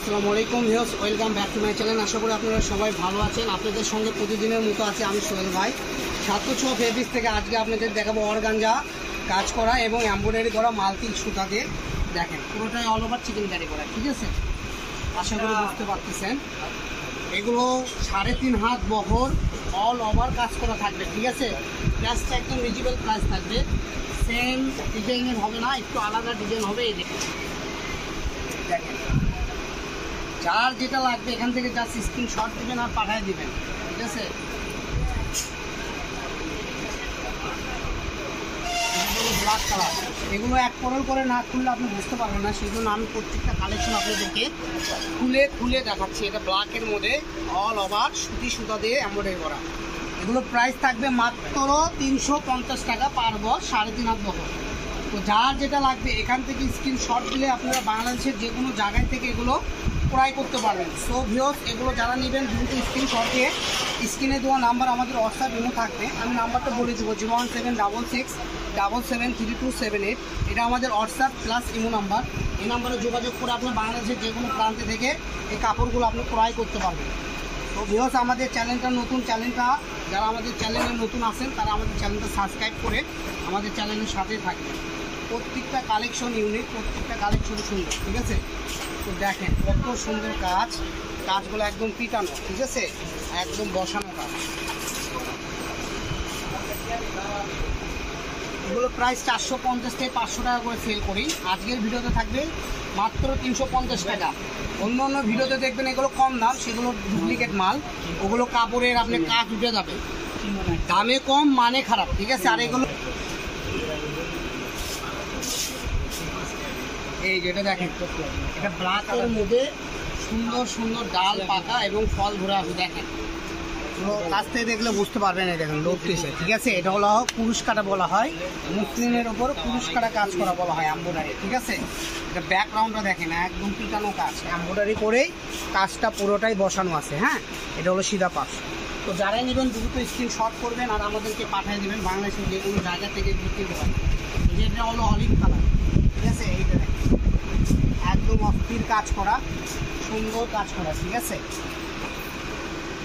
আসসালামু আলাইকুম viewers, welcome back to my channel. আশা করি আপনারা সবাই ভালো আছেন। আপনাদের সঙ্গে প্রতিদিনের মতো আছে আমি সোহেল ভাই। 706 ফেব্রিক্স থেকে আজকে আপনাদের দেখাবো অর্গানজা কাজ করা এবং এমব্রয়ডারি করা মাল্টি সুতাতে। দেখেন পুরোটাই অল ওভার চিকেন কারি করা, ঠিক আছে? আশা করি বুঝতে পারতেছেন। এগুলো 3.5 হাত বহর অল ওভার কাজ করা থাকবে, ঠিক আছে? প্রাইসটা একদম রিজনেবল প্রাইস থাকবে। সেম ডিজাইনের হবে না, একটু আলাদা ডিজাইন হবে। এই দেখেন যার যেটা লাগবে এখান থেকে জাস্ট স্ক্রিনশট দিবেন আর পাঠিয়ে দিবেন, ঠিক আছে? ব্ল্যাক কালার, এগুলো এক পরল করে না খুললে আপনি বুঝতে পারবেন না, সেই জন্য আমি প্রত্যেকটা কালেকশন আপনাদেরকে খুলে দেখাচ্ছি। এটা ব্ল্যাকের মধ্যে অল ওভার সুতি সুতা দিয়ে এমব্রয়ডারি করা। এগুলো প্রাইস থাকবে মাত্র 350 টাকা পার গজ, 3.5 হাত বহর। তো যার যেটা লাগবে এখান থেকে স্ক্রিনশট দিলে আপনারা বাংলাদেশের যে কোনো জায়গায় থেকে এগুলো ক্রয় করতে পারবেন। সো ভিউয়ার্স, এগুলো যারা নেবেন দ্রুত স্ক্রিনশট দিয়ে স্ক্রিনে দেওয়া নাম্বার আমাদের হোয়াটসঅ্যাপ ইমো থাকবে, আমি নাম্বারটা বলে দেবো 01766773278। এটা আমাদের হোয়াটসঅ্যাপ প্লাস ইমো নাম্বার। এই নাম্বারে যোগাযোগ করে আপনি বাংলাদেশের যে কোনো প্রান্তে থেকে এই কাপড়গুলো আপনি ক্রয় করতে পারবেন। তো ভিউয়ার্স, আমাদের চ্যানেলটা যারা আমাদের চ্যানেলে নতুন আছেন তারা আমাদের চ্যানেলটা সাবস্ক্রাইব করে আমাদের চ্যানেলের সাথে থাকবেন। প্রত্যেকটা কালেকশন ইউনিক, প্রত্যেকটা কালেকশন সুন্দর, ঠিক আছে? তো দেখেন কত সুন্দর কাজগুলো একদম পিটানো, ঠিক আছে? একদম বসানো কাজ। এগুলো প্রাইস 450 থেকে 500 টাকা করে সেল করি। আজকের ভিডিওতে থাকবে মাত্র 350 টাকা। অন্য ভিডিওতে দেখবেন এগুলো কম দাম, সেগুলো ডুপ্লিকেট মাল, ওগুলো কাপড়ের আপনি কাজ উঠে যাবে। দামে কম মানে খারাপ, ঠিক আছে? আর এগুলো এই যেটা দেখেন, এটা ব্ল্যাকের মধ্যে সুন্দর সুন্দর ডাল পাতা এবং ফল ধরে আছে। দেখেন কাছ থেকে দেখলে বুঝতে পারবেন। এই দেখেন লোড পিসে, ঠিক আছে? এটা হলো কুরুশ কাটা বলা হয়, মুসলিমের ওপর কুরুশ কাটা কাজ করা বলা হয় এমব্রয়ডারি, ঠিক আছে? এটা ব্যাকগ্রাউন্ডটা দেখেন একদম পিটানো কাজ, এমব্রয়ডারি করেই কাজটা পুরোটাই বসানো আছে। হ্যাঁ, এটা হলো সিধা পাশ। তো যারাই নেবেন দ্রুত স্ক্রিনশট করবেন আর আমাদেরকে পাঠিয়ে দেবেন বাংলাদেশের যে কোনো জায়গা থেকে বিক্রি করেন। এটা হলো অলিভ কালার, ঠিক আছে? এইটা দেখেন একদম অস্থির কাজ করা, সুন্দর কাজ করা, ঠিক আছে?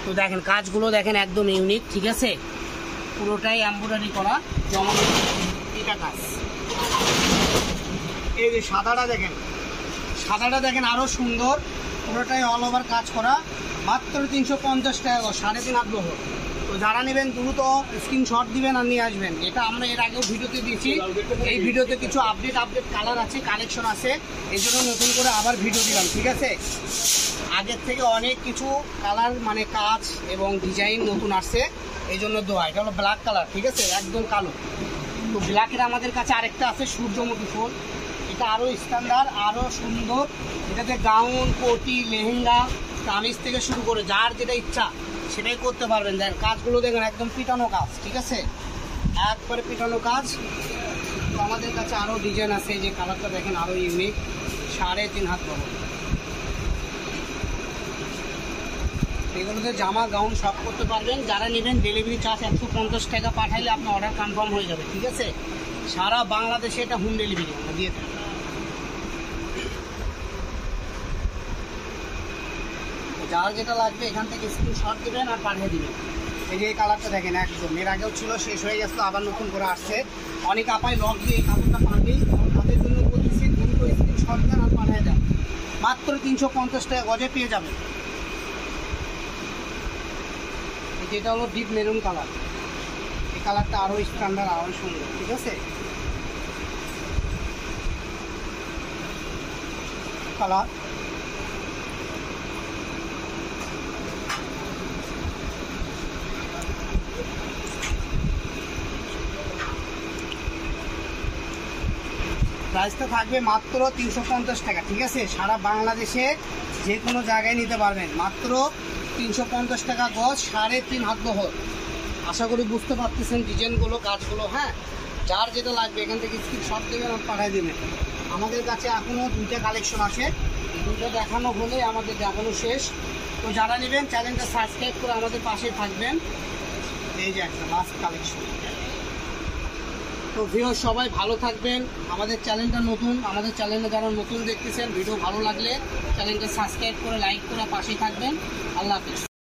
তো দেখেন কাজগুলো দেখেন একদম ইউনিক, ঠিক আছে? পুরোটাই এমব্রয়ডারি করা যেমন এটা কাজ। এই যে সাদাটা দেখেন আরও সুন্দর, পুরোটাই অল ওভার কাজ করা, মাত্র 350 টাকা, 3.5 হাত বহর। তো যারা নেবেন দ্রুত স্ক্রিনশট দিবেন আর নিয়ে আসবেন। এটা আমরা এর আগেও ভিডিওতে দিয়েছি, এই ভিডিওতে কিছু আপডেট কালার আছে, কালেকশন আছে, এই জন্য নতুন করে আবার ভিডিও দিলাম, ঠিক আছে? আগের থেকে অনেক কিছু কালার মানে কাজ এবং ডিজাইন নতুন আসছে, এই জন্য দেওয়া। এটা হলো ব্ল্যাক কালার, ঠিক আছে? একদম কালো। তো ব্ল্যাকের আমাদের কাছে আরেকটা আছে সূর্যমুখী ফুল, এটা আরও স্ট্যান্ডার্ড, আরও সুন্দর। এটাতে গাউন, কোটি, লেহেঙ্গা, কামিজ থেকে শুরু করে যার যেটা ইচ্ছা সেটাই করতে পারবেন। দেখেন কাজগুলো দেখেন একদম পিটানো কাজ, ঠিক আছে? একবারে পিটানো কাজ। তো আমাদের কাছে আরও ডিজাইন আছে, যে কালারটা দেখেন আরও ইউনিক, 3.5 হাত বহর। এগুলোতে জামা গাউন সব করতে পারবেন। যারা নেবেন ডেলিভারি চার্জ 150 টাকা পাঠাইলে আপনার অর্ডার কনফার্ম হয়ে যাবে, ঠিক আছে? সারা বাংলাদেশে এটা হোম ডেলিভারি আমরা দিয়ে থাকি। যার যেটা লাগবে এখান থেকে স্ক্রিনশট দেবেন আর পাঠিয়ে দেবেন। এই যে এই কালারটা দেখেন একদম এর আগেও ছিল, শেষ হয়ে গেছে, আবার নতুন করে আসছে। অনেক আপায় লক দিয়ে এই কাপড়টা পাবেই, তাদের জন্য বলতেছি দ্রুত স্ক্রিনশট দেন আর পাঠিয়ে দেন। মাত্র 350 টাকা গজে পেয়ে যাবেন। যেটা হলো ডিপ মেরুন কালার, এই কালারটা আরও স্ট্যান্ডার্ড, আরও সুন্দর, ঠিক আছে? কালার প্রাইসটা থাকবে মাত্র 350 টাকা, ঠিক আছে? সারা বাংলাদেশে যে কোনো জায়গায় নিতে পারবেন, মাত্র 350 টাকা গজ, 3.5 হাত বহর। আশা করি বুঝতে পারতেছেন ডিজাইনগুলো, কাজগুলো। হ্যাঁ, যার যেটা লাগবে এখান থেকে স্ক্রিনশট দেবেন আর পাঠিয়ে দেবেন। আমাদের কাছে এখনও 2টা কালেকশন আছে, 2টা দেখানো হলে আমাদের দেখানো শেষ। তো যারা নেবেন চ্যানেলটা সাবস্ক্রাইব করে আমাদের পাশে থাকবেন। এই যে একটা লাস্ট কালেকশন, তো ভিউয়ার সবাই ভালো থাকবেন। আমাদের চ্যানেলটা নতুন, আমাদের চ্যানেলে যারা নতুন দেখতেছেন ভিডিও ভালো লাগলে চ্যানেলটা সাবস্ক্রাইব করে লাইক করে পাশেই থাকবেন। আল্লাহ হাফেজ।